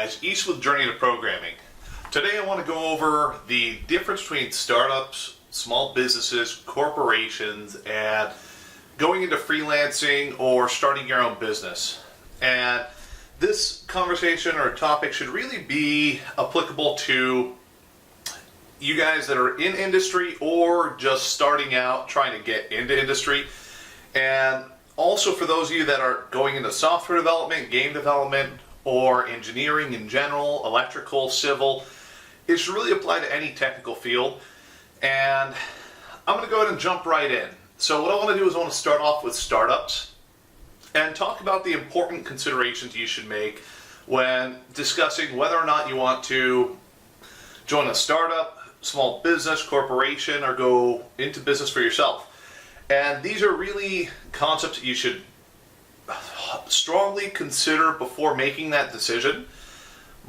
guys, East with Journey to Programming. Today I want to go over the difference between startups, small businesses, corporations, and going into freelancing or starting your own business. And this conversation or topic should really be applicable to you guys that are in industry or just starting out trying to get into industry. And also for those of you that are going into software development, game development, or engineering in general, electrical, civil, it should really apply to any technical field. And I'm going to go ahead and jump right in. So what I want to do is I want to start off with startups and talk about the important considerations you should make when discussing whether or not you want to join a startup, small business, corporation, or go into business for yourself. And these are really concepts that you should strongly consider before making that decision.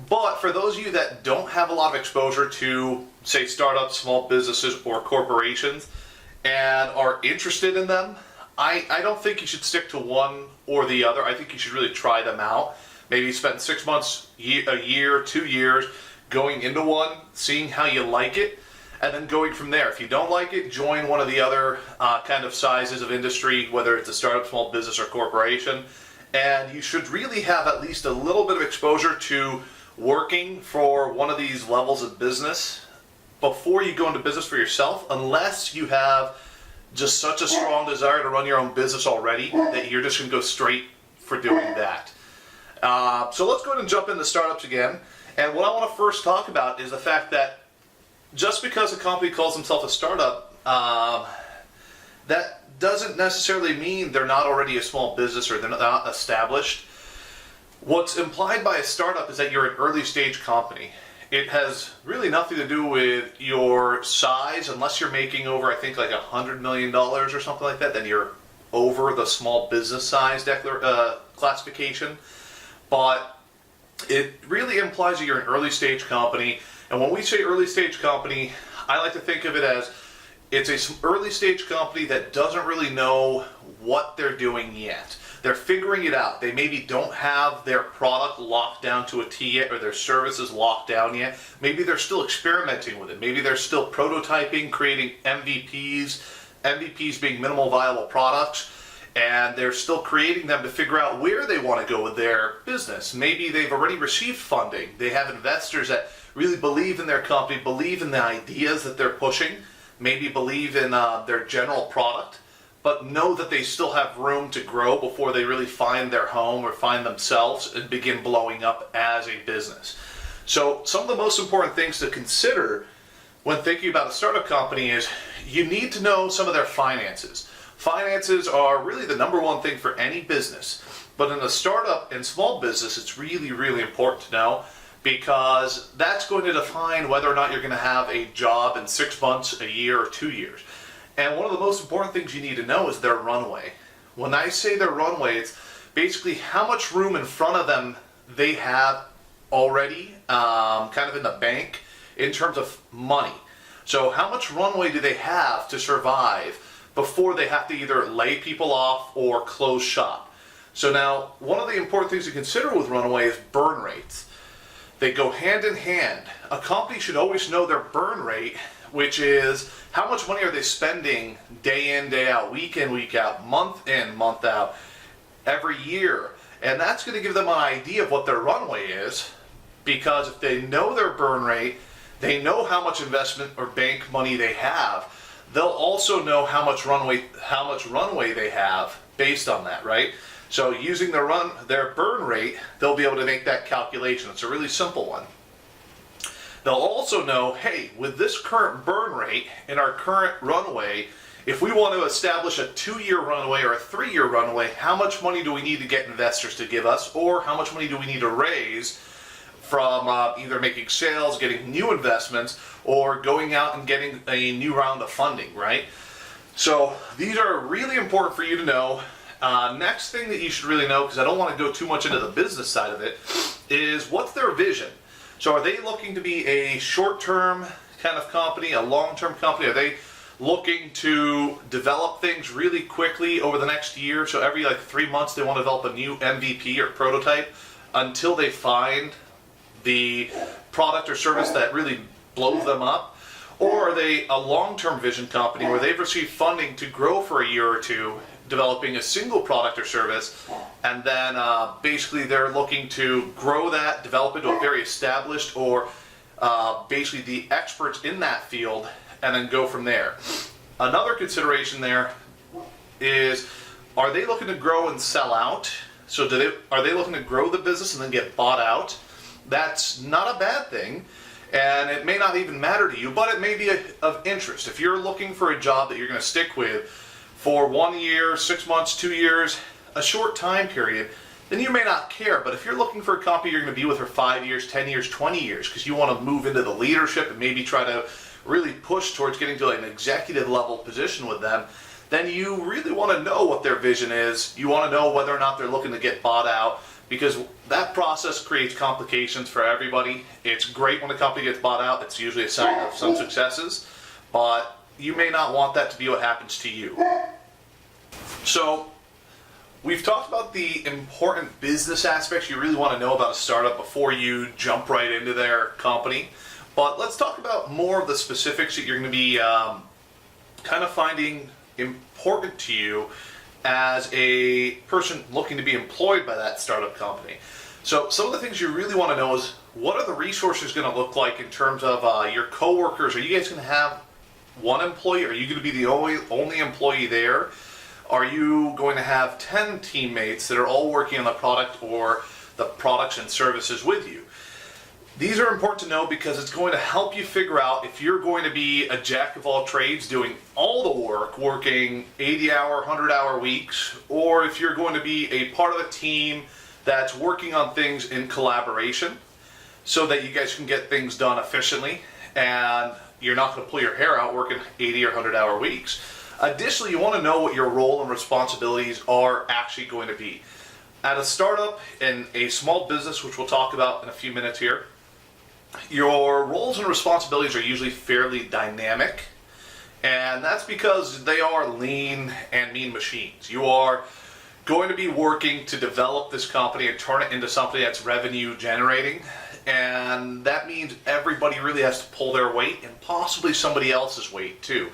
But for those of you that don't have a lot of exposure to, say, startups, small businesses, or corporations, and are interested in them, I don't think you should stick to one or the other. I think you should really try them out. Maybe spend 6 months, a year, 2 years going into one, seeing how you like it, and then going from there. If you don't like it, join one of the other kind of sizes of industry, whether it's a startup, small business, or corporation. And you should really have at least a little bit of exposure to working for one of these levels of business before you go into business for yourself, unless you have just such a strong desire to run your own business already that you're just going to go straight for doing that. So let's go ahead and jump into startups again. And what I want to first talk about is the fact that just because a company calls themselves a startup, that doesn't necessarily mean they're not already a small business or they're not established. What's implied by a startup is that you're an early stage company. It has really nothing to do with your size, unless you're making over, I think, like $100 million or something like that, then you're over the small business size classification. But it really implies that you're an early stage company. And when we say early stage company, I like to think of it as it's an early stage company that doesn't really know what they're doing yet. They're figuring it out. They maybe don't have their product locked down to a T yet, or their services locked down yet. Maybe they're still experimenting with it. Maybe they're still prototyping, creating MVPs being minimal viable products, and they're still creating them to figure out where they want to go with their business. Maybe they've already received funding. They have investors that really believe in their company, believe in the ideas that they're pushing, maybe believe in their general product, but know that they still have room to grow before they really find their home or find themselves and begin blowing up as a business. So some of the most important things to consider when thinking about a startup company is you need to know some of their finances. Finances are really the number one thing for any business, but in a startup and small business, it's really, really important to know, because that's going to define whether or not you're going to have a job in 6 months, a year, or 2 years. And one of the most important things you need to know is their runway. When I say their runway, it's basically how much room in front of them they have already, kind of in the bank, in terms of money. So how much runway do they have to survive before they have to either lay people off or close shop? So now, one of the important things to consider with runway is burn rates. They go hand in hand. A company should always know their burn rate, which is how much money are they spending day in, day out, week in, week out, month in, month out, every year. And that's going to give them an idea of what their runway is, because if they know their burn rate, they know how much investment or bank money they have, they'll also know how much runway they have based on that, right? So using their burn rate, they'll be able to make that calculation. It's a really simple one. They'll also know, hey, with this current burn rate and our current runway, if we want to establish a 2-year runway or a 3-year runway, how much money do we need to get investors to give us, or how much money do we need to raise from either making sales, getting new investments, or going out and getting a new round of funding, right? So these are really important for you to know. Next thing that you should really know, because I don't want to go too much into the business side of it, is what's their vision? So are they looking to be a short-term kind of company, a long-term company? Are they looking to develop things really quickly over the next year? So every 3 months they want to develop a new MVP or prototype until they find the product or service that really blows them up? Or are they a long-term vision company where they've received funding to grow for a year or two, developing a single product or service, and then basically they're looking to grow that, develop it to a very established or basically the experts in that field, and then go from there. Another consideration there is, are they looking to grow and sell out? So are they looking to grow the business and then get bought out? That's not a bad thing, and it may not even matter to you, but it may be of interest. If you're looking for a job that you're going to stick with for 1 year, 6 months, 2 years, a short time period, then you may not care. But if you're looking for a company you're going to be with for 5 years, 10 years, 20 years, because you want to move into the leadership and maybe try to really push towards getting to an executive level position with them, then you really want to know what their vision is. You want to know whether or not they're looking to get bought out, because that process creates complications for everybody. It's great when a company gets bought out. It's usually a sign of some successes, but you may not want that to be what happens to you. So we've talked about the important business aspects you really want to know about a startup before you jump right into their company. But let's talk about more of the specifics that you're going to be kind of finding important to you as a person looking to be employed by that startup company. So some of the things you really want to know is, what are the resources going to look like in terms of your coworkers? Are you guys going to have one employee? Are you going to be the only employee there? Are you going to have 10 teammates that are all working on the product or the products and services with you? These are important to know because it's going to help you figure out if you're going to be a jack of all trades doing all the work, working 80-hour, 100-hour weeks, or if you're going to be a part of a team that's working on things in collaboration so that you guys can get things done efficiently and you're not going to pull your hair out working 80 or 100-hour weeks. Additionally, you want to know what your role and responsibilities are actually going to be. At a startup and a small business, which we'll talk about in a few minutes here, your roles and responsibilities are usually fairly dynamic, and that's because they are lean and mean machines. You are going to be working to develop this company and turn it into something that's revenue generating, and that means everybody really has to pull their weight and possibly somebody else's weight too.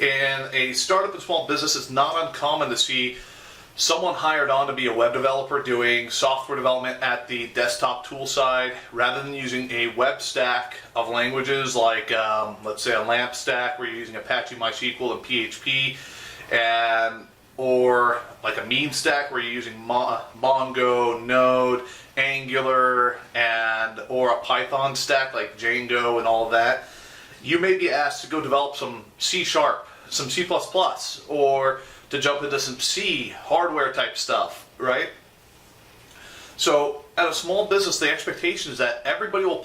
In a startup and small business, it's not uncommon to see someone hired on to be a web developer doing software development at the desktop tool side, rather than using a web stack of languages like, let's say, a LAMP stack where you're using Apache MySQL and PHP, or like a mean stack where you're using Mongo, Node, Angular, or a Python stack like Django and all of that. You may be asked to go develop some C#, some C++, or to jump into some C hardware type stuff, right? So at a small business, the expectation is that everybody will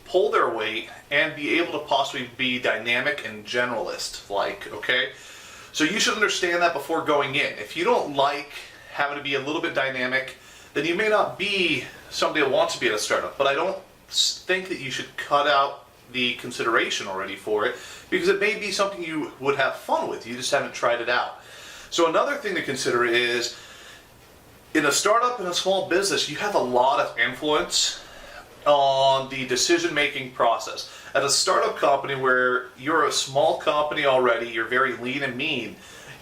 pull their weight and be able to possibly be dynamic and generalist, okay? So you should understand that before going in. If you don't like having to be a little bit dynamic, then you may not be somebody that wants to be at a startup. But I don't think that you should cut out the consideration already for it, because it may be something you would have fun with. You just haven't tried it out. So another thing to consider is, in a startup and a small business, you have a lot of influence on the decision-making process. At a startup company where you're a small company already, you're very lean and mean,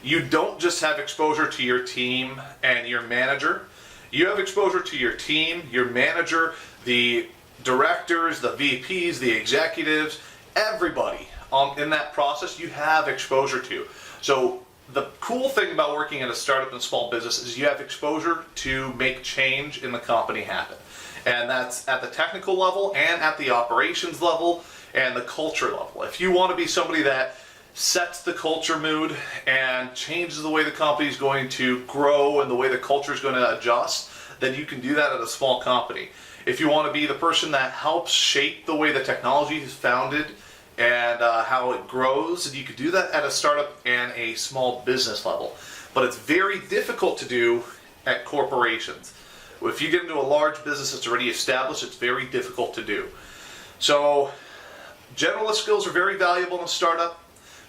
you don't just have exposure to your team and your manager. You have exposure to your team, your manager, the directors, the VPs, the executives, everybody in that process you have exposure to. So the cool thing about working at a startup and small business is you have exposure to make change in the company happen. And that's at the technical level and at the operations level and the culture level. If you want to be somebody that sets the culture mood and changes the way the company is going to grow and the way the culture is going to adjust, then you can do that at a small company. If you want to be the person that helps shape the way the technology is founded and how it grows, and you could do that at a startup and a small business level. But it's very difficult to do at corporations. If you get into a large business that's already established, it's very difficult to do. So generalist skills are very valuable in a startup.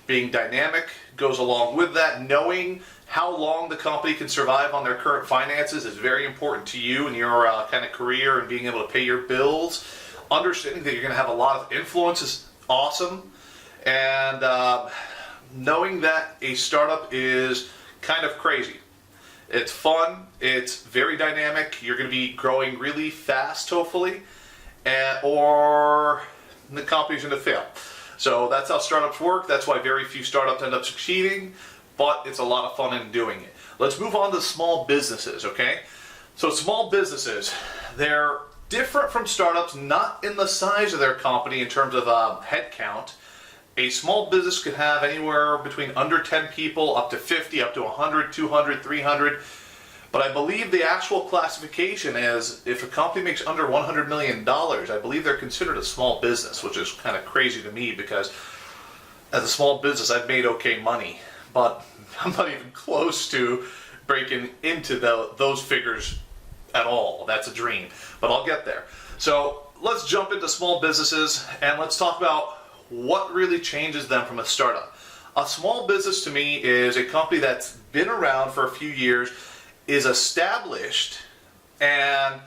Being dynamic goes along with that. Knowing how long the company can survive on their current finances is very important to you and your kind of career and being able to pay your bills. Understanding that you're going to have a lot of influence is awesome. And knowing that a startup is kind of crazy. It's fun, it's very dynamic, you're going to be growing really fast hopefully, or the company's going to fail. So that's how startups work, that's why very few startups end up succeeding, but it's a lot of fun in doing it. Let's move on to small businesses, okay? So small businesses, they're different from startups, not in the size of their company in terms of head count. A small business could have anywhere between under 10 people up to 50, up to 100, 200, 300. But I believe the actual classification is if a company makes under $100 million, I believe they're considered a small business, which is kind of crazy to me because as a small business, I've made okay money, but I'm not even close to breaking into those figures at all. That's a dream, but I'll get there. So let's jump into small businesses and let's talk about what really changes them from a startup. A small business to me is a company that's been around for a few years, is established, and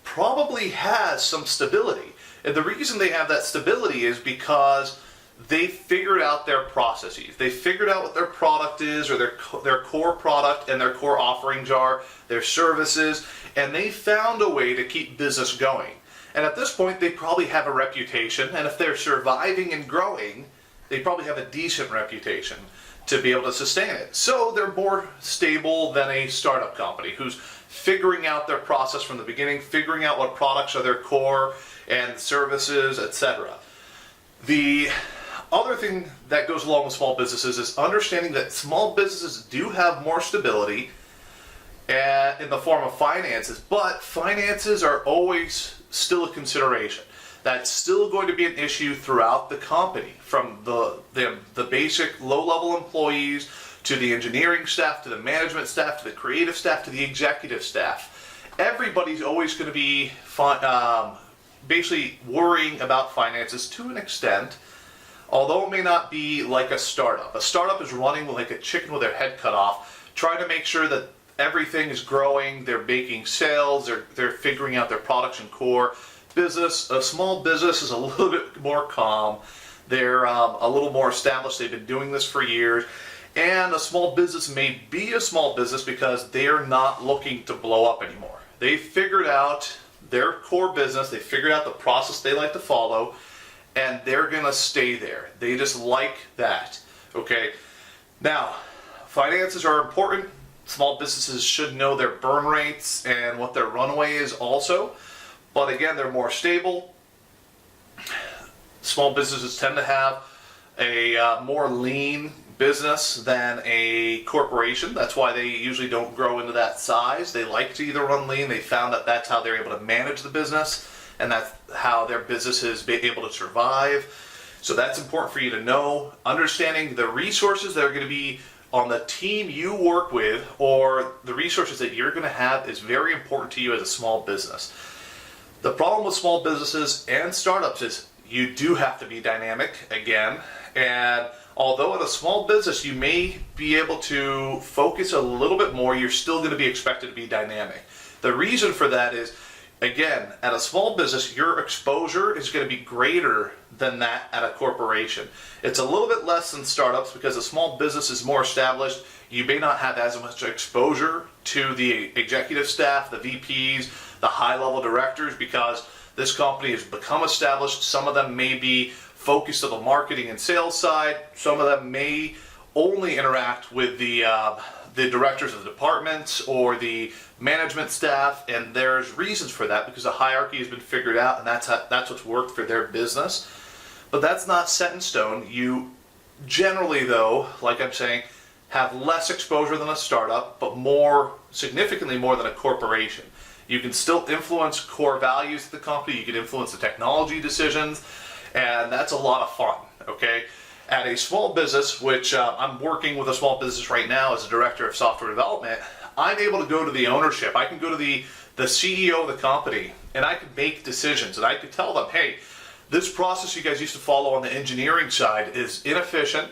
probably has some stability. And the reason they have that stability is because they figured out their processes. They figured out what their product is, or their core product and their core offerings are, their services, and they found a way to keep business going. And at this point, they probably have a reputation, and if they're surviving and growing, they probably have a decent reputation to be able to sustain it. So they're more stable than a startup company who's figuring out their process from the beginning, figuring out what products are their core and services, etc. The other thing that goes along with small businesses is understanding that small businesses do have more stability in the form of finances, but finances are always still a consideration. That's still going to be an issue throughout the company, from the basic low-level employees to the engineering staff, to the management staff, to the creative staff, to the executive staff. Everybody's always going to be basically worrying about finances to an extent, although it may not be like a startup. A startup is running like a chicken with their head cut off, trying to make sure that everything is growing, they're making sales, they're figuring out their products and core. A small business is a little bit more calm. They're a little more established. They've been doing this for years. And a small business may be a small business because they're not looking to blow up anymore. They figured out their core business, they figured out the process they like to follow, and they're gonna stay there. They just like that, okay? Now, finances are important. Small businesses should know their burn rates and what their runway is also. But again, they're more stable. Small businesses tend to have a more lean business than a corporation. That's why they usually don't grow into that size. They like to either run lean. They found that that's how they're able to manage the business, and that's how their business is able to survive. So that's important for you to know. Understanding the resources that are going to be on the team you work with, or the resources that you're going to have, is very important to you as a small business. The problem with small businesses and startups is you do have to be dynamic again, and although in a small business you may be able to focus a little bit more, you're still going to be expected to be dynamic. The reason for that is, again, at a small business, your exposure is going to be greater than that at a corporation. It's a little bit less than startups because a small business is more established. You may not have as much exposure to the executive staff, the VPs, the high-level directors, because this company has become established. Some of them may be focused on the marketing and sales side. Some of them may only interact with the directors of the departments or the management staff, and there's reasons for that because the hierarchy has been figured out, and that's what's worked for their business. But that's not set in stone. You generally, though, like I'm saying, have less exposure than a startup, but significantly more than a corporation. You can still influence core values of the company. You can influence the technology decisions, and that's a lot of fun, okay? At a small business, which I'm working with a small business right now as a director of software development, I'm able to go to the ownership. I can go to the CEO of the company, and I can make decisions, and I can tell them, hey, this process you guys used to follow on the engineering side is inefficient.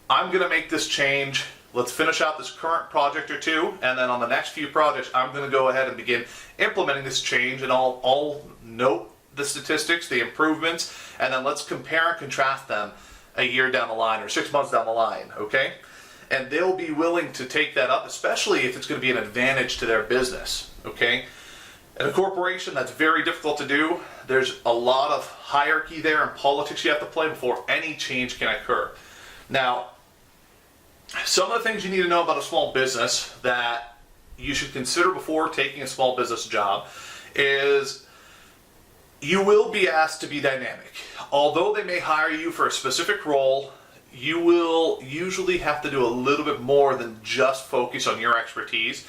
I'm going to make this change let's finish out this current project or two, and then on the next few projects, I'm going to go ahead and begin implementing this change, and I'll note the statistics, the improvements, and then let's compare and contrast them a year down the line or 6 months down the line, okay? And they'll be willing to take that up, especially if it's going to be an advantage to their business, okay? In a corporation, that's very difficult to do. There's a lot of hierarchy there and politics you have to play before any change can occur. Now, some of the things you need to know about a small business that you should consider before taking a small business job is you will be asked to be dynamic. Although they may hire you for a specific role, you will usually have to do a little bit more than just focus on your expertise.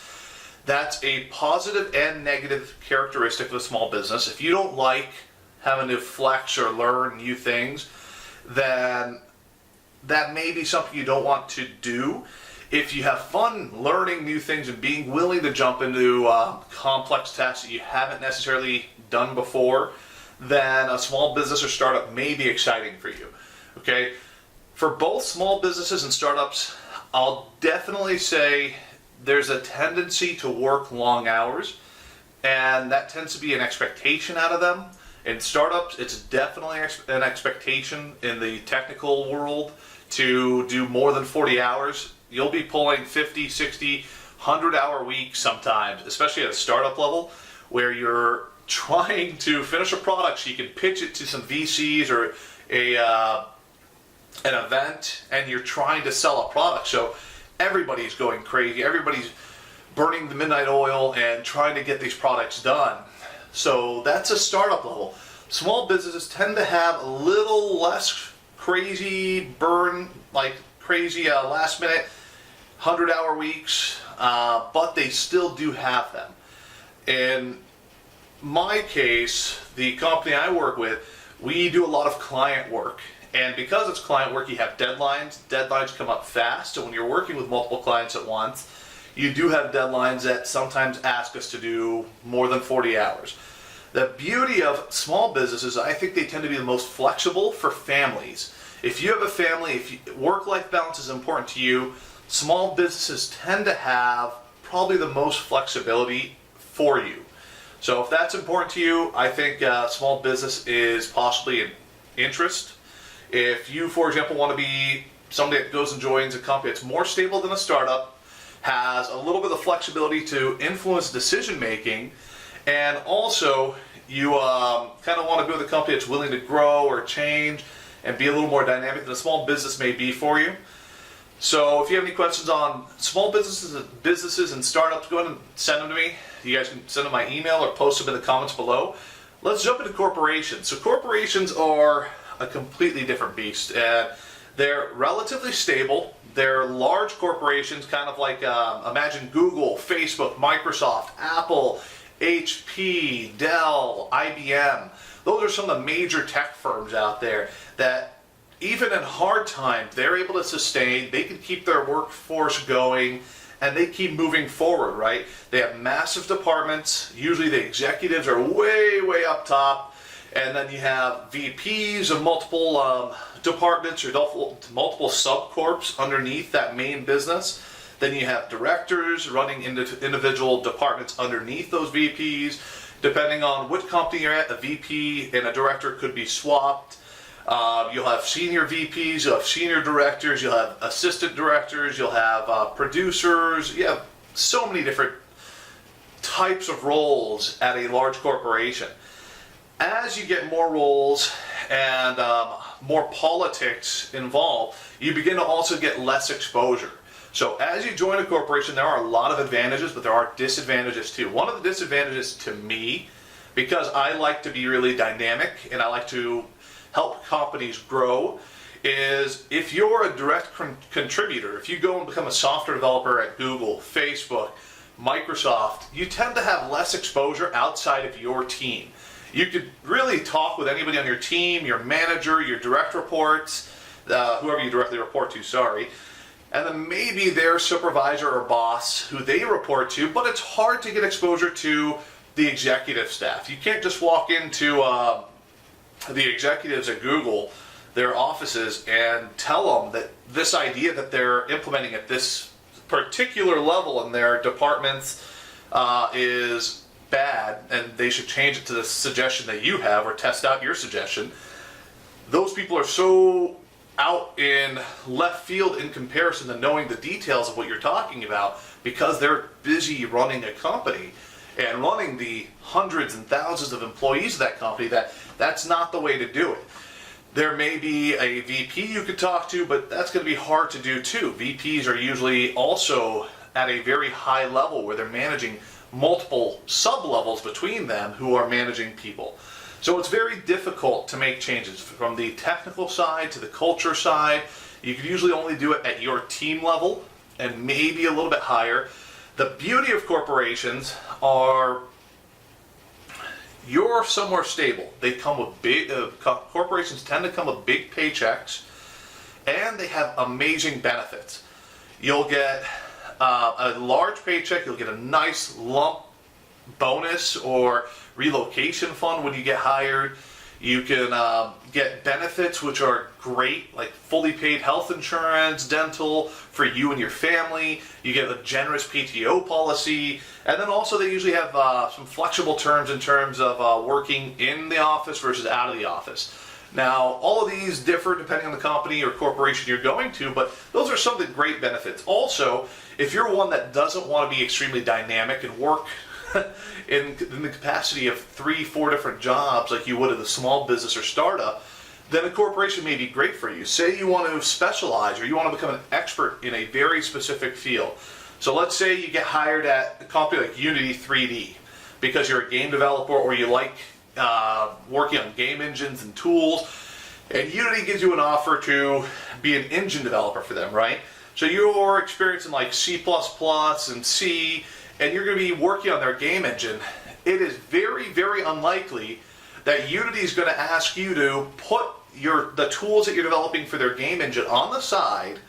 That's a positive and negative characteristic of a small business. If you don't like having to flex or learn new things, then that may be something you don't want to do. If you have fun learning new things and being willing to jump into complex tasks that you haven't necessarily done before, then a small business or startup may be exciting for you. Okay? For both small businesses and startups, I'll definitely say there's a tendency to work long hours, and that tends to be an expectation out of them. In startups, it's definitely an expectation in the technical world to do more than 40 hours. You'll be pulling 50, 60, 100-hour weeks sometimes, especially at a startup level, where you're trying to finish a product so you can pitch it to some VCs or an event, and you're trying to sell a product. So everybody's going crazy. Everybody's burning the midnight oil and trying to get these products done. So that's a startup level. Small businesses tend to have a little less crazy burn, like crazy last minute 100-hour weeks, but they still do have them. In my case, the company I work with, we do a lot of client work. And because it's client work, you have deadlines. Deadlines come up fast. So when you're working with multiple clients at once, you do have deadlines that sometimes ask us to do more than 40 hours. The beauty of small businesses, I think they tend to be the most flexible for families. If you have a family, if work-life balance is important to you, small businesses tend to have probably the most flexibility for you. So if that's important to you, I think small business is possibly an interest. If you, for example, want to be somebody that goes and joins a company that's more stable than a startup, has a little bit of flexibility to influence decision making, and also you kind of want to be with a company that's willing to grow or change and be a little more dynamic than a small business may be for you. So if you have any questions on small businesses and startups, go ahead and send them to me. You guys can send them my email or post them in the comments below. Let's jump into corporations. So corporations are a completely different beast, and they're relatively stable. They're large corporations, kind of like imagine Google, Facebook, Microsoft, Apple, HP, Dell, IBM. Those are some of the major tech firms out there that even in hard times, they're able to sustain. They can keep their workforce going, and they keep moving forward, right? They have massive departments. Usually the executives are way, way up top. And then you have VPs of multiple departments or multiple subcorps underneath that main business. Then you have directors running individual departments underneath those VPs. Depending on which company you're at, a VP and a director could be swapped. You'll have senior VPs, you'll have senior directors, you'll have assistant directors, you'll have producers. You have so many different types of roles at a large corporation. As you get more roles and more politics involved, you begin to also get less exposure. So as you join a corporation, there are a lot of advantages, but there are disadvantages too. One of the disadvantages to me, because I like to be really dynamic and I like to help companies grow, is if you're a direct contributor, if you go and become a software developer at Google, Facebook, Microsoft, you tend to have less exposure outside of your team. You could really talk with anybody on your team, your manager, your direct reports, whoever you directly report to, sorry, and then maybe their supervisor or boss who they report to, but it's hard to get exposure to the executive staff. You can't just walk into the executives at Google, their offices, and tell them that this idea that they're implementing at this particular level in their departments is bad and they should change it to the suggestion that you have or test out your suggestion, those people are so out in left field in comparison to knowing the details of what you're talking about because they're busy running a company and running the hundreds and thousands of employees of that company that's not the way to do it. There may be a VP you could talk to, but that's going to be hard to do too. VPs are usually also at a very high level where they're managing multiple sub-levels between them who are managing people. So it's very difficult to make changes from the technical side to the culture side. You can usually only do it at your team level and maybe a little bit higher. The beauty of corporations are you're somewhere stable. They come with big, corporations tend to come with big paychecks and they have amazing benefits. You'll get a large paycheck, you'll get a nice lump bonus or relocation fund when you get hired. You can get benefits which are great, like fully paid health insurance, dental for you and your family. You get a generous PTO policy, and then also they usually have some flexible terms in terms of working in the office versus out of the office. Now, all of these differ depending on the company or corporation you're going to, but those are some of the great benefits. Also, if you're one that doesn't want to be extremely dynamic and work in the capacity of 3-4 different jobs like you would at a small business or startup, then a corporation may be great for you. Say you want to specialize or you want to become an expert in a very specific field. So let's say you get hired at a company like Unity 3D because you're a game developer or you like working on game engines and tools, and Unity gives you an offer to be an engine developer for them, right? So you're experiencing like C++ and C, and you're going to be working on their game engine. It is very, very unlikely that Unity is going to ask you to put the tools that you're developing for their game engine on the side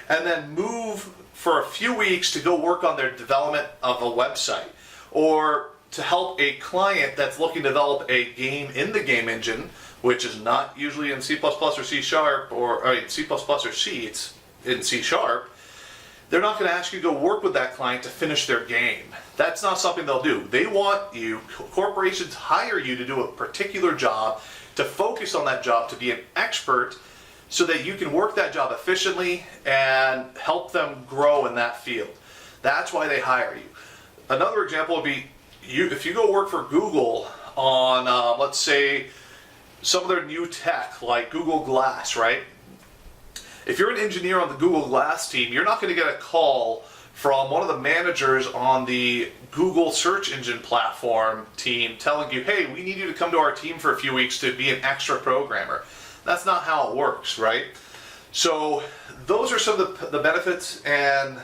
and then move for a few weeks to go work on their development of a website or to help a client that's looking to develop a game in the game engine, which is not usually in C++ or C Sharp or C++ or C, it's in C Sharp. They're not going to ask you to go work with that client to finish their game. That's not something they'll do. They want you, corporations hire you to do a particular job, to focus on that job, to be an expert, so that you can work that job efficiently and help them grow in that field. That's why they hire you. Another example would be, if you go work for Google on, let's say, some of their new tech, like Google Glass, right? If you're an engineer on the Google Glass team, you're not going to get a call from one of the managers on the Google search engine platform team telling you, hey, we need you to come to our team for a few weeks to be an extra programmer. That's not how it works, right? So those are some of the benefits and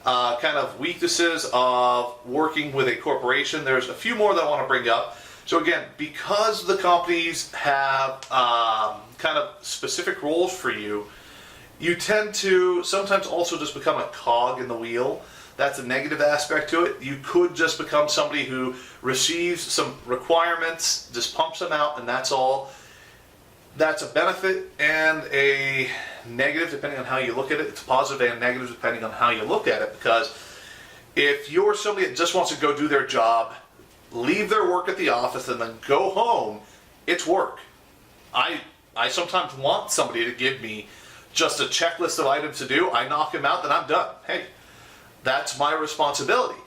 kind of weaknesses of working with a corporation. There's a few more that I want to bring up. So again, because the companies have kind of specific roles for you, you tend to sometimes also just become a cog in the wheel. That's a negative aspect to it. You could just become somebody who receives some requirements, just pumps them out, and that's all. That's a benefit and a negative depending on how you look at it. It's positive and negative depending on how you look at it, because if you're somebody that just wants to go do their job, leave their work at the office, and then go home, it's work. I sometimes want somebody to give me just a checklist of items to do. I knock them out, then I'm done. Hey, that's my responsibility.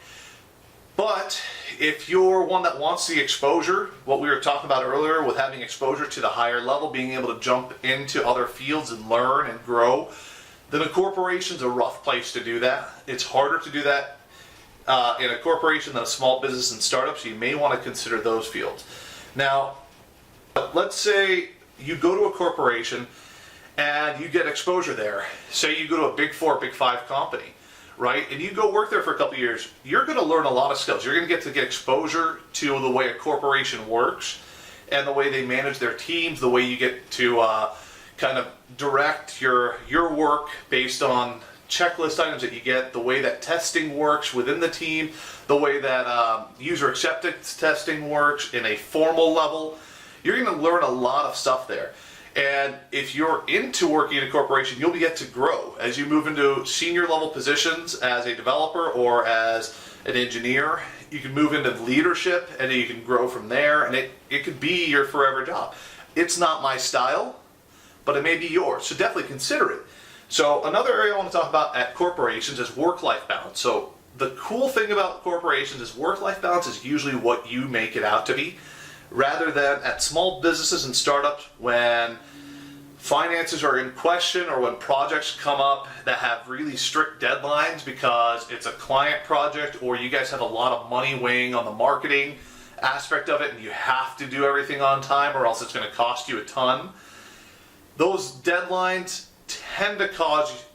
But if you're one that wants the exposure, what we were talking about earlier with having exposure to the higher level, being able to jump into other fields and learn and grow, then a corporation's a rough place to do that. It's harder to do that in a corporation than a small business and startup, so you may want to consider those fields. Now, let's say you go to a corporation and you get exposure there. Say you go to a Big 4, Big 5 company, right? And you go work there for a couple of years. You're going to learn a lot of skills. You're going to get exposure to the way a corporation works and the way they manage their teams, the way you get to kind of direct your work based on checklist items that you get, the way that testing works within the team, the way that user acceptance testing works in a formal level. You're going to learn a lot of stuff there. And if you're into working in a corporation, you'll get to grow as you move into senior level positions as a developer or as an engineer. You can move into leadership and you can grow from there, and it could be your forever job. It's not my style, but it may be yours, so definitely consider it. So another area I want to talk about at corporations is work-life balance. So the cool thing about corporations is work-life balance is usually what you make it out to be, rather than at small businesses and startups when finances are in question or when projects come up that have really strict deadlines because it's a client project or you guys have a lot of money weighing on the marketing aspect of it and you have to do everything on time or else it's going to cost you a ton. Those deadlines tend to cause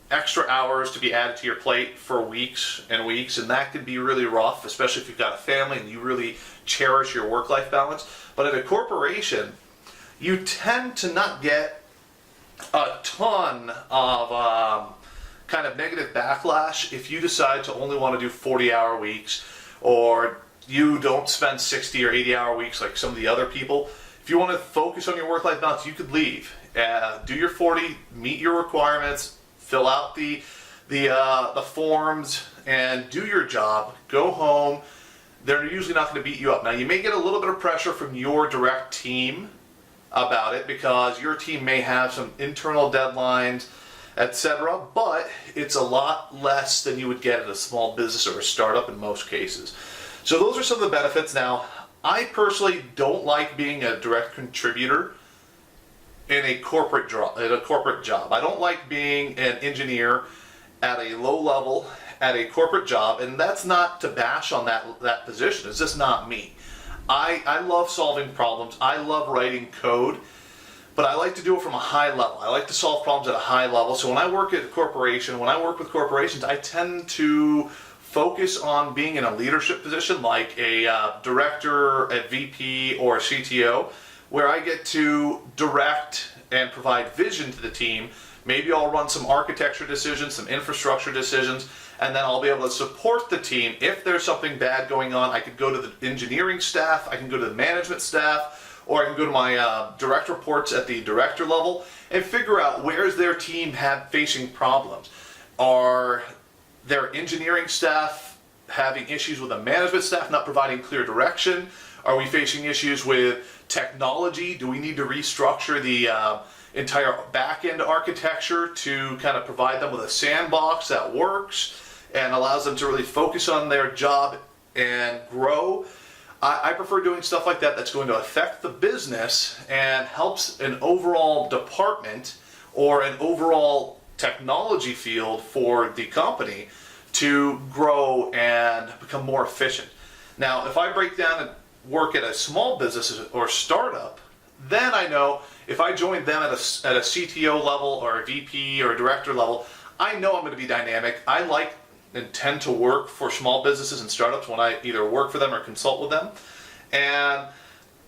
extra hours to be added to your plate for weeks and weeks, and that can be really rough, especially if you've got a family and you really cherish your work-life balance. But at a corporation, you tend to not get a ton of kind of negative backlash if you decide to only want to do 40-hour weeks, or you don't spend 60 or 80-hour weeks like some of the other people. If you want to focus on your work-life balance, you could leave. Do your 40, meet your requirements, fill out the forms, and do your job. Go home. They're usually not going to beat you up. Now, you may get a little bit of pressure from your direct team about it because your team may have some internal deadlines, etc., but it's a lot less than you would get at a small business or a startup in most cases. So those are some of the benefits. Now, I personally don't like being a direct contributor in a corporate job. I don't like being an engineer at a low level at a corporate job, and that's not to bash on that position. It's just not me. I love solving problems. I love writing code, but I like to do it from a high level. I like to solve problems at a high level. So when I work at a corporation, when I work with corporations, I tend to focus on being in a leadership position like a director, a VP, or a CTO, where I get to direct and provide vision to the team. Maybe I'll run some architecture decisions, some infrastructure decisions, and then I'll be able to support the team. If there's something bad going on, I could go to the engineering staff, I can go to the management staff, or I can go to my direct reports at the director level and figure out where's their team facing problems. Are their engineering staff having issues with the management staff not providing clear direction? Are we facing issues with technology? Do we need to restructure the entire back-end architecture to kind of provide them with a sandbox that works and allows them to really focus on their job and grow? I prefer doing stuff like that that's going to affect the business and helps an overall department or an overall technology field for the company to grow and become more efficient. Now, if I break down and work at a small business or startup, then I know if I join them at a CTO level or a VP or a director level, I know I'm going to be dynamic. I like and tend to work for small businesses and startups when I either work for them or consult with them. And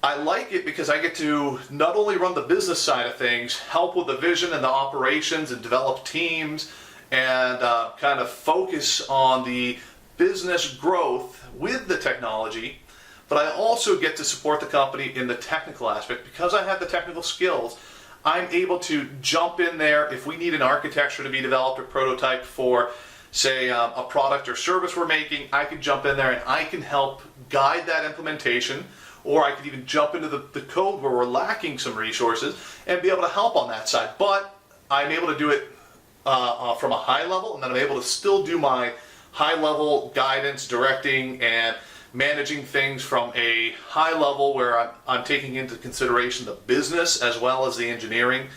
I like it because I get to not only run the business side of things, help with the vision and the operations and develop teams and kind of focus on the business growth with the technology, but I also get to support the company in the technical aspect. Because I have the technical skills, I'm able to jump in there if we need an architecture to be developed or prototyped for, say, a product or service we're making. I can jump in there and I can help guide that implementation, or I could even jump into the code where we're lacking some resources and be able to help on that side. But I'm able to do it from a high level, and then I'm able to still do my high level guidance, directing, and managing things from a high level where I'm taking into consideration the business as well as the engineering.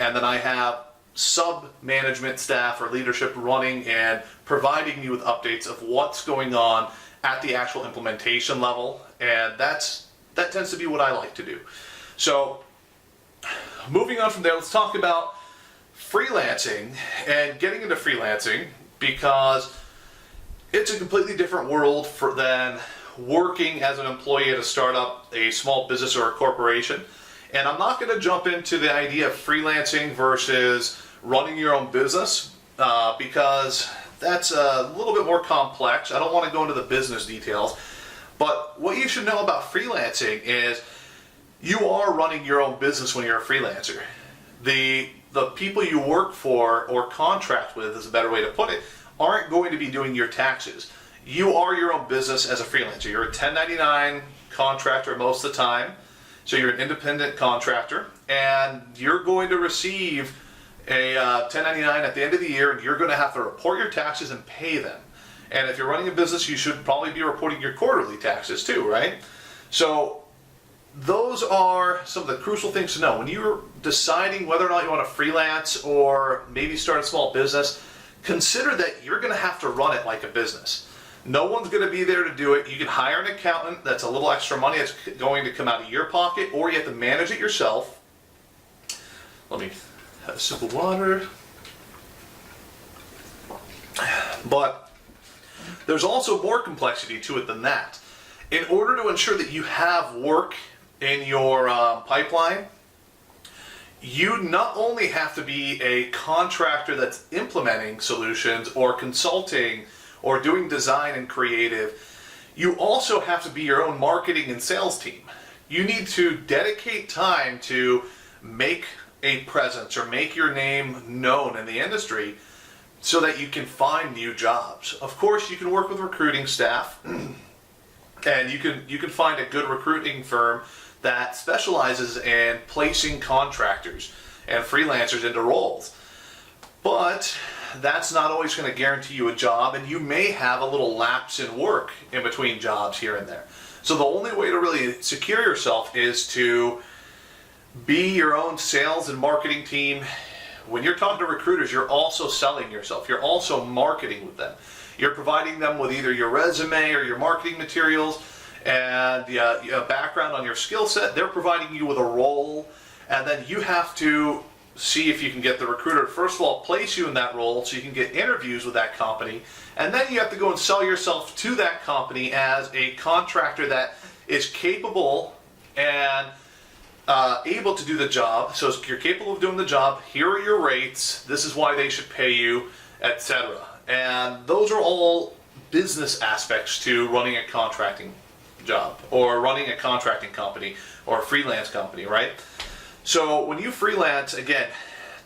And then I have sub-management staff or leadership running and providing me with updates of what's going on at the actual implementation level. And that tends to be what I like to do. So moving on from there, let's talk about freelancing and getting into freelancing, because it's a completely different world than working as an employee at a startup, a small business, or a corporation. And I'm not going to jump into the idea of freelancing versus running your own business because that's a little bit more complex. I don't want to go into the business details. But what you should know about freelancing is You are running your own business when you're a freelancer. The people you work for or contract with, is a better way to put it, aren't going to be doing your taxes. You are your own business as a freelancer. You're a 1099 contractor most of the time, so you're an independent contractor, and you're going to receive a 1099 at the end of the year, and you're going to have to report your taxes and pay them. And if you're running a business, you should probably be reporting your quarterly taxes too, right? So those are some of the crucial things to know. When you're deciding whether or not you want to freelance or maybe start a small business, consider that you're going to have to run it like a business. No one's going to be there to do it. You can hire an accountant. That's a little extra money that's going to come out of your pocket, or you have to manage it yourself. Let me have a sip of water. But there's also more complexity to it than that. In order to ensure that you have work in your pipeline, you not only have to be a contractor that's implementing solutions or consulting or doing design and creative, you also have to be your own marketing and sales team. You need to dedicate time to make a presence or make your name known in the industry so that you can find new jobs. Of course, you can work with recruiting staff, and you can find a good recruiting firm that specializes in placing contractors and freelancers into roles. But that's not always going to guarantee you a job, and you may have a little lapse in work in between jobs here and there. So the only way to really secure yourself is to be your own sales and marketing team. When you're talking to recruiters, you're also selling yourself. You're also marketing with them. You're providing them with either your resume or your marketing materials and a background on your skill set. They're providing you with a role, and then you have to see if you can get the recruiter to, first of all, place you in that role so you can get interviews with that company, and then you have to go and sell yourself to that company as a contractor that is capable and able to do the job. So you're capable of doing the job, here are your rates, this is why they should pay you, etc. And those are all business aspects to running a contracting job or running a contracting company or a freelance company, right? So when you freelance, again,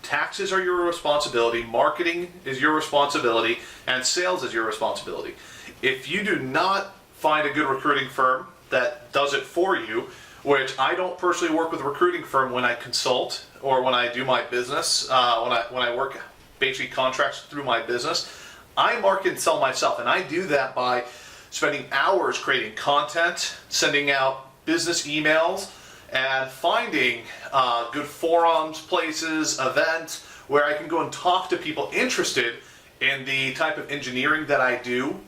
taxes are your responsibility, marketing is your responsibility, and sales is your responsibility. If you do not find a good recruiting firm that does it for you, which I don't personally work with a recruiting firm when I consult or when I do my business, when I work basically contracts through my business, I market and sell myself, and I do that by spending hours creating content, sending out business emails, and finding good forums, places, events where I can go and talk to people interested in the type of engineering that I do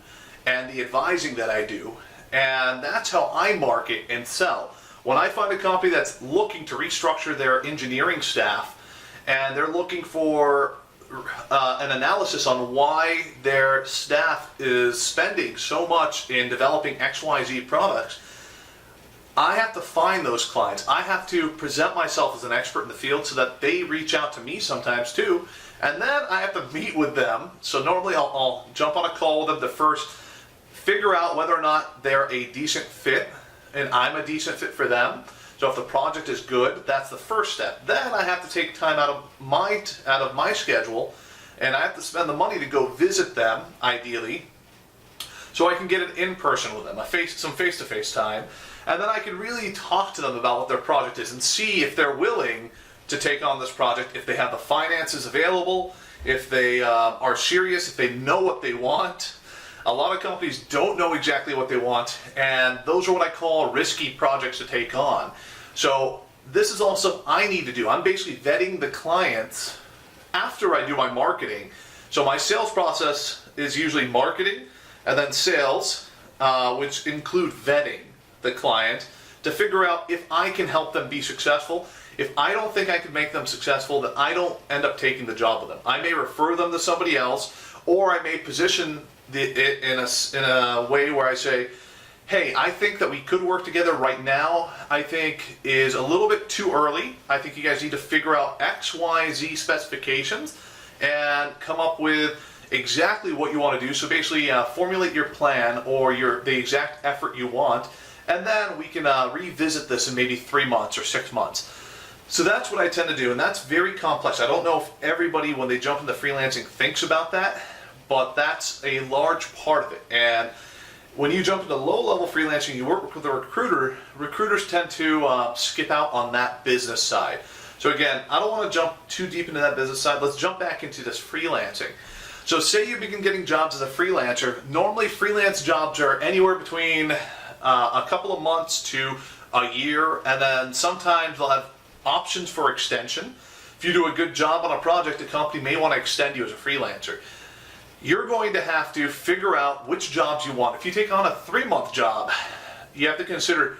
and the advising that I do. And that's how I market and sell. When I find a company that's looking to restructure their engineering staff and they're looking for an analysis on why their staff is spending so much in developing XYZ products, I have to find those clients. I have to present myself as an expert in the field so that they reach out to me sometimes too. And then I have to meet with them. So normally I'll jump on a call with them to first figure out whether or not they're a decent fit and I'm a decent fit for them. So if the project is good, that's the first step. Then I have to take time out of my schedule, and I have to spend the money to go visit them, ideally, so I can get it in person with them, some face-to-face time, and then I can really talk to them about what their project is and see if they're willing to take on this project, if they have the finances available, if they are serious, if they know what they want. A lot of companies don't know exactly what they want, and those are what I call risky projects to take on. So this is also I need to do. I'm basically vetting the clients after I do my marketing. So my sales process is usually marketing and then sales, which include vetting the client to figure out if I can help them be successful. If I don't think I can make them successful, then I don't end up taking the job with them. I may refer them to somebody else, or I may position it in a way where I say, hey, I think that we could work together right now. I think is a little bit too early. I think you guys need to figure out X, Y, Z specifications and come up with exactly what you want to do. So basically formulate your plan or the exact effort you want, and then we can revisit this in maybe 3 months or 6 months. So that's what I tend to do, and that's very complex. I don't know if everybody, when they jump into freelancing, thinks about that, but that's a large part of it. And when you jump into low-level freelancing, you work with a recruiter. Recruiters tend to skip out on that business side. So again, I don't want to jump too deep into that business side. Let's jump back into this freelancing. So say you begin getting jobs as a freelancer. Normally freelance jobs are anywhere between a couple of months to a year, and then sometimes they'll have options for extension. If you do a good job on a project, the company may want to extend you as a freelancer. You're going to have to figure out which jobs you want. If you take on a 3-month job, you have to consider,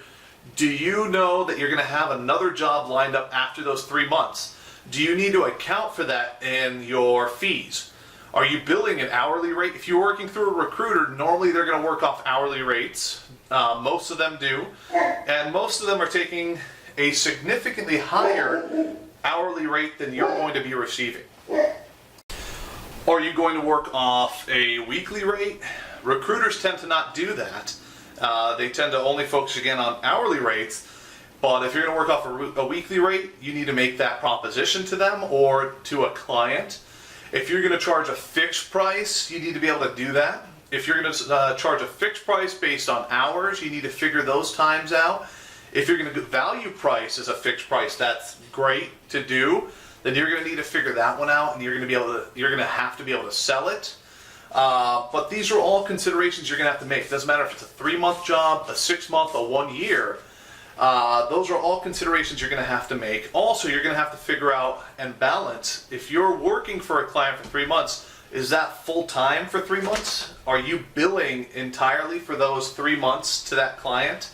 do you know that you're going to have another job lined up after those 3 months? Do you need to account for that in your fees? Are you billing an hourly rate? If you're working through a recruiter, normally they're going to work off hourly rates. Most of them do. And most of them are taking a significantly higher hourly rate than you're going to be receiving. Are you going to work off a weekly rate? Recruiters tend to not do that. They tend to only focus again on hourly rates. But if you're going to work off a weekly rate, you need to make that proposition to them or to a client. If you're going to charge a fixed price, you need to be able to do that. If you're going to charge a fixed price based on hours, you need to figure those times out. If you're going to value price as a fixed price, that's great to do. Then you're going to need to figure that one out, and you're going to have to be able to sell it. But these are all considerations you're going to have to make. It doesn't matter if it's a 3-month job, a 6-month, a 1 year. Those are all considerations you're going to have to make. Also, you're going to have to figure out and balance. If you're working for a client for 3 months, is that full time for 3 months? Are you billing entirely for those 3 months to that client?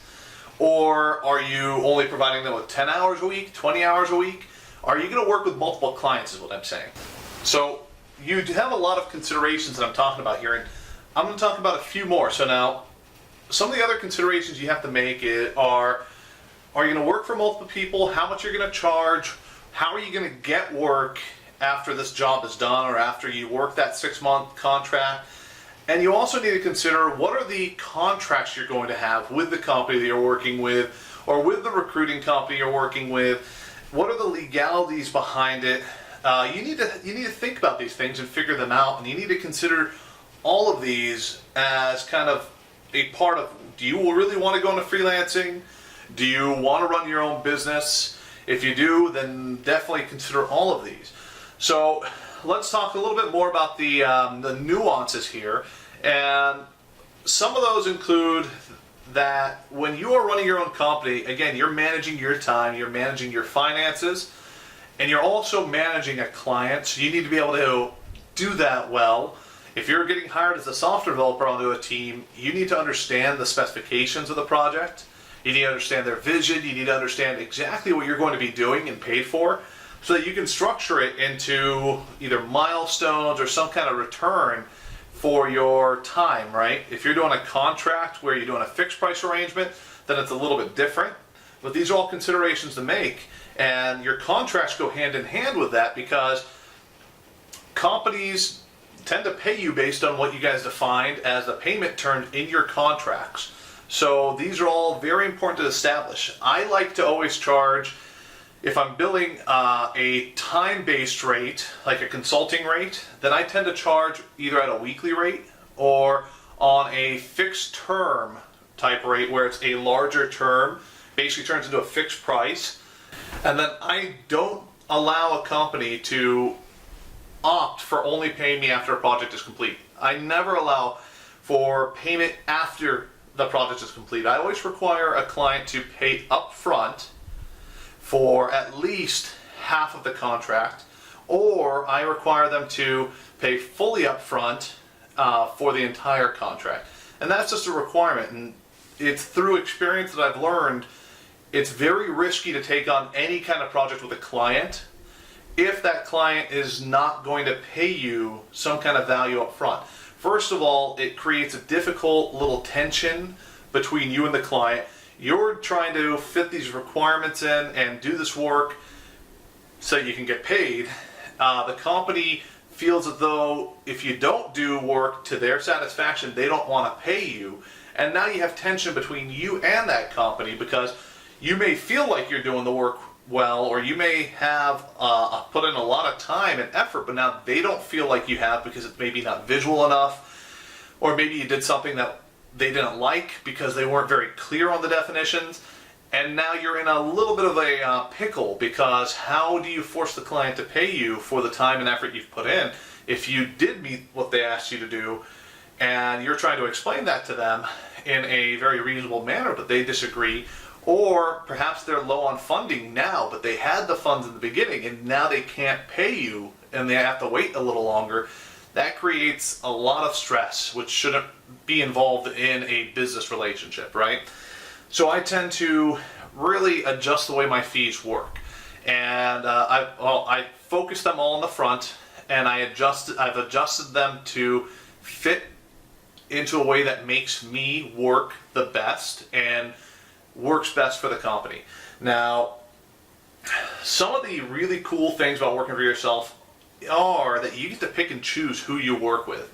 Or are you only providing them with 10 hours a week, 20 hours a week? Are you going to work with multiple clients is what I'm saying. So you have a lot of considerations that I'm talking about here, and I'm going to talk about a few more. So now, some of the other considerations you have to make are you going to work for multiple people? How much you're going to charge? How are you going to get work after this job is done or after you work that 6-month contract? And you also need to consider, what are the contracts you're going to have with the company that you're working with or with the recruiting company you're working with? What are the legalities behind it? You need to think about these things and figure them out, and you need to consider all of these as kind of a part of, do you really want to go into freelancing? Do you want to run your own business? If you do, then definitely consider all of these. So let's talk a little bit more about the nuances here, and some of those include that when you are running your own company, again, you're managing your time, you're managing your finances, and you're also managing a client, so you need to be able to do that well. If you're getting hired as a software developer onto a team, you need to understand the specifications of the project, you need to understand their vision, you need to understand exactly what you're going to be doing and paid for, so that you can structure it into either milestones or some kind of return for your time, right? If you're doing a contract where you're doing a fixed price arrangement, then it's a little bit different. But these are all considerations to make, and your contracts go hand in hand with that, because companies tend to pay you based on what you guys defined as the payment terms in your contracts. So these are all very important to establish. I like to always charge, if I'm billing a time-based rate, like a consulting rate, then I tend to charge either at a weekly rate or on a fixed term type rate where it's a larger term, basically turns into a fixed price. And then I don't allow a company to opt for only paying me after a project is complete. I never allow for payment after the project is complete. I always require a client to pay up front for at least half of the contract, or I require them to pay fully up front for the entire contract. And that's just a requirement, and it's through experience that I've learned it's very risky to take on any kind of project with a client if that client is not going to pay you some kind of value up front. First of all, it creates a difficult little tension between you and the client. You're trying to fit these requirements in and do this work so you can get paid. The company feels as though if you don't do work to their satisfaction, they don't want to pay you. And now you have tension between you and that company because you may feel like you're doing the work well, or you may have put in a lot of time and effort, but now they don't feel like you have because it's maybe not visual enough, or maybe you did something that they didn't like because they weren't very clear on the definitions. And now you're in a little bit of a pickle because how do you force the client to pay you for the time and effort you've put in if you did meet what they asked you to do and you're trying to explain that to them in a very reasonable manner, but they disagree, or perhaps they're low on funding now, but they had the funds in the beginning and now they can't pay you and they have to wait a little longer. That creates a lot of stress, which shouldn't be involved in a business relationship, right? So I tend to really adjust the way my fees work, and I focus them all in the front, and I've adjusted them to fit into a way that makes me work the best and works best for the company. Now, some of the really cool things about working for yourself are that you get to pick and choose who you work with.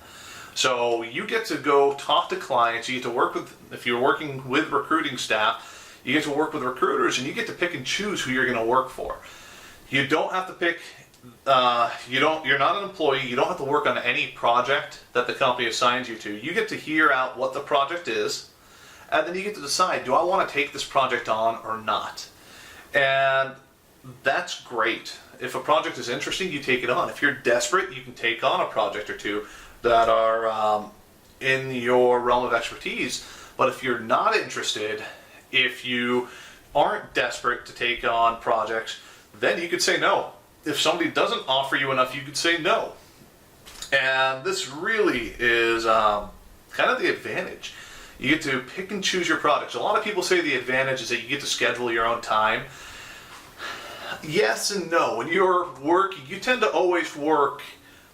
So you get to go talk to clients, you get to work with, if you're working with recruiting staff, you get to work with recruiters and you get to pick and choose who you're going to work for. You don't have to pick, you're not an employee, you don't have to work on any project that the company assigns you to. You get to hear out what the project is, and then you get to decide, do I want to take this project on or not? And that's great. If a project is interesting, you take it on. If you're desperate, you can take on a project or two that are in your realm of expertise. But if you're not interested, if you aren't desperate to take on projects, then you could say no. If somebody doesn't offer you enough, you could say no. And this really is kind of the advantage. You get to pick and choose your projects. A lot of people say the advantage is that you get to schedule your own time. Yes and no. When you're working, you tend to always work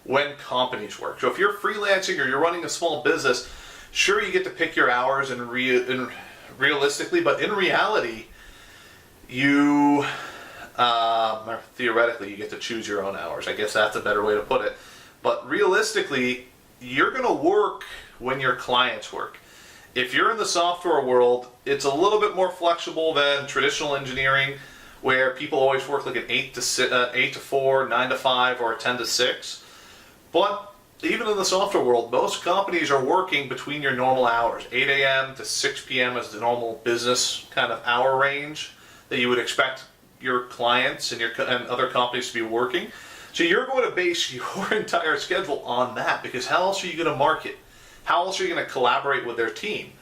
when companies work. So if you're freelancing or you're running a small business, sure, you get to pick your hours and realistically, but in reality, you theoretically you get to choose your own hours. I guess that's a better way to put it. But realistically, you're going to work when your clients work. If you're in the software world, it's a little bit more flexible than traditional engineering, where people always work like an 8 to 4, 9 to 5, or a 10 to 6. But even in the software world, most companies are working between your normal hours. 8 a.m. to 6 p.m. is the normal business kind of hour range that you would expect your clients and other companies to be working. So you're going to base your entire schedule on that, because how else are you going to market? How else are you going to collaborate with their team?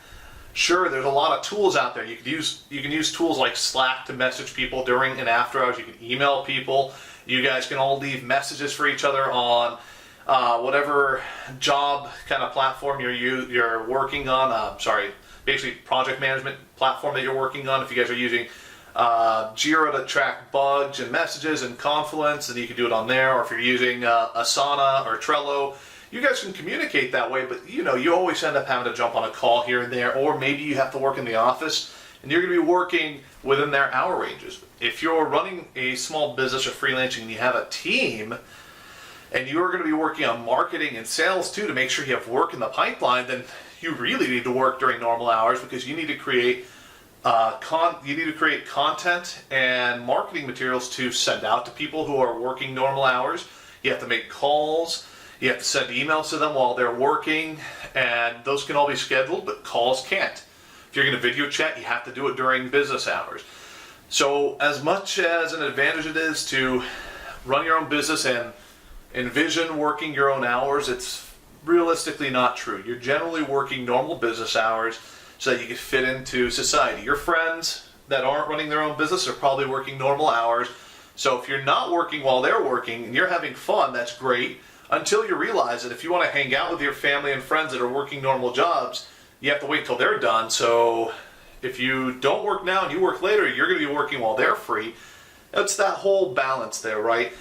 Sure, there's a lot of tools out there. You can use tools like Slack to message people during and after hours. You can email people. You guys can all leave messages for each other on whatever job kind of platform you're working on. Basically project management platform that you're working on. If you guys are using Jira to track bugs and messages and Confluence, then you can do it on there. Or if you're using Asana or Trello, you guys can communicate that way, but you always end up having to jump on a call here and there, or maybe you have to work in the office and you're going to be working within their hour ranges. If you're running a small business or freelancing and you have a team and you're going to be working on marketing and sales too to make sure you have work in the pipeline, then you really need to work during normal hours, because you need to create content and marketing materials to send out to people who are working normal hours. You have to make calls. You have to send emails to them while they're working, and those can all be scheduled, but calls can't. If you're going to video chat, you have to do it during business hours. So as much as an advantage it is to run your own business and envision working your own hours, it's realistically not true. You're generally working normal business hours so that you can fit into society. Your friends that aren't running their own business are probably working normal hours. So if you're not working while they're working and you're having fun, that's great. Until you realize that if you want to hang out with your family and friends that are working normal jobs, you have to wait till they're done. So if you don't work now and you work later, you're going to be working while they're free. It's that whole balance there, right?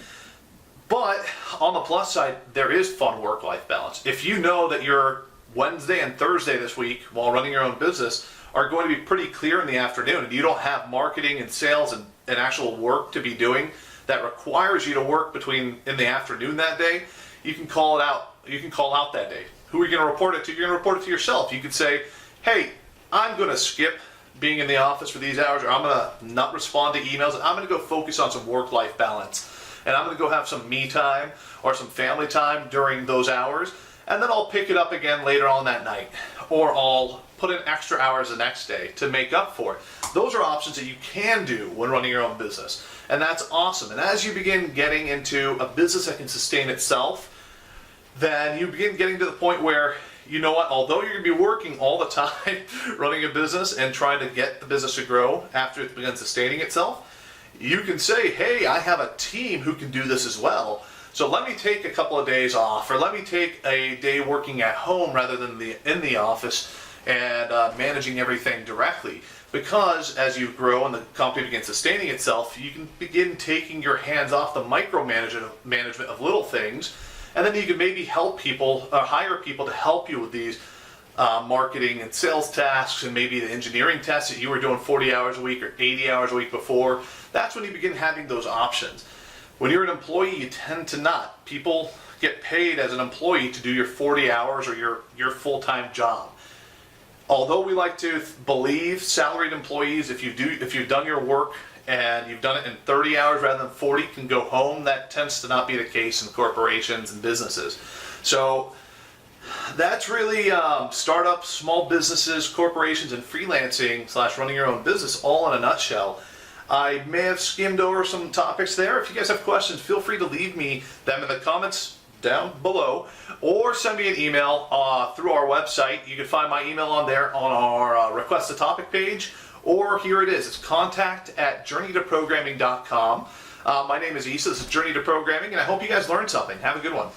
But on the plus side, there is fun work-life balance. If you know that your Wednesday and Thursday this week, while running your own business, are going to be pretty clear in the afternoon, and you don't have marketing and sales and actual work to be doing that requires you to work in the afternoon that day, you can call it out. You can call out that day. Who are you going to report it to? You're going to report it to yourself. You could say, hey, I'm going to skip being in the office for these hours, or I'm going to not respond to emails. I'm going to go focus on some work-life balance. And I'm going to go have some me time or some family time during those hours. And then I'll pick it up again later on that night. Or I'll put in extra hours the next day to make up for it. Those are options that you can do when running your own business. And that's awesome. And as you begin getting into a business that can sustain itself, then you begin getting to the point where, you know what, although you're going to be working all the time running a business and trying to get the business to grow after it begins sustaining itself, you can say, hey, I have a team who can do this as well. So let me take a couple of days off, or let me take a day working at home rather than in the office and managing everything directly. Because as you grow and the company begins sustaining itself, you can begin taking your hands off the micromanagement of little things, and then you can maybe help people, or hire people to help you with these marketing and sales tasks, and maybe the engineering tasks that you were doing 40 hours a week or 80 hours a week before. That's when you begin having those options. When you're an employee, you tend to not. People get paid as an employee to do your 40 hours or your full-time job. Although we like to believe salaried employees, if you've done your work and you've done it in 30 hours rather than 40, can go home, that tends to not be the case in corporations and businesses. So that's really startups, small businesses, corporations, and freelancing / running your own business all in a nutshell. I may have skimmed over some topics there. If you guys have questions, feel free to leave me them in the comments down below, or send me an email through our website. You can find my email on there on our request a topic page, or here it is. It's contact@journeytoprogramming.com. My name is Issa. This is Journey to Programming, and I hope you guys learned something. Have a good one.